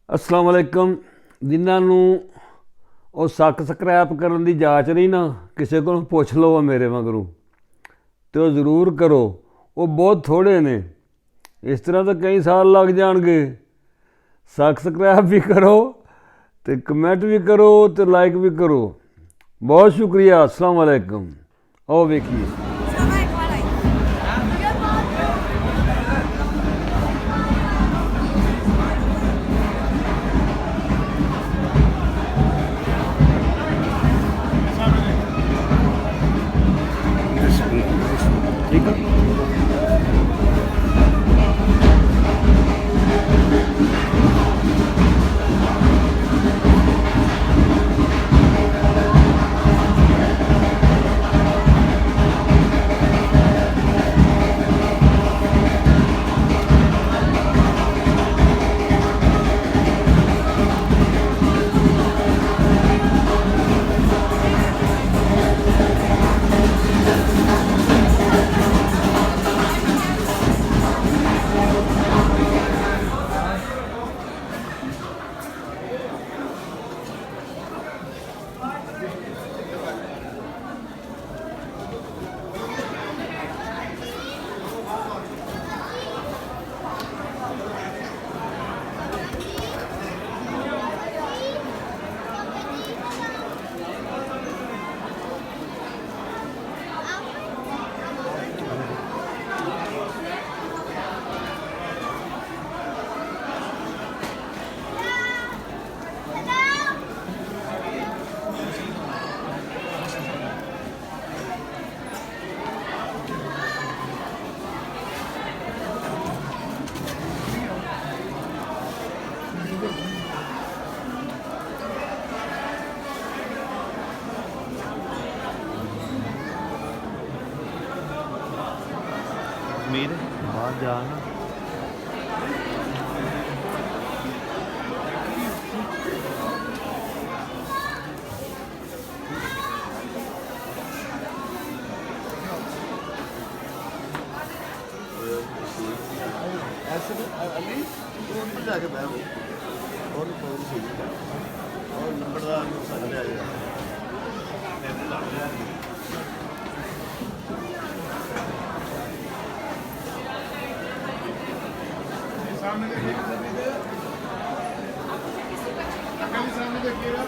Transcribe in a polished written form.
अस्सलाम वालेकुम। जिन्होंने वो सबसक्राइब करने की जाच नहीं ना, किसी को पुछ लो मेरे मगरों तो ज़रूर करो। वो बहुत थोड़े ने, इस तरह तो कई साल लग जाएंगे। सबसक्राइब भी करो तो कमेंट भी करो तो लाइक भी करो। बहुत शुक्रिया। अस्सलाम वालेकुम। आओ वेखिए। ठीक है। मीर बाहर जाना ऐसे अली तो जाके बैठो और नंबरदार सामने आ जाएगा। सामने देखिए, सामने देखिएगा।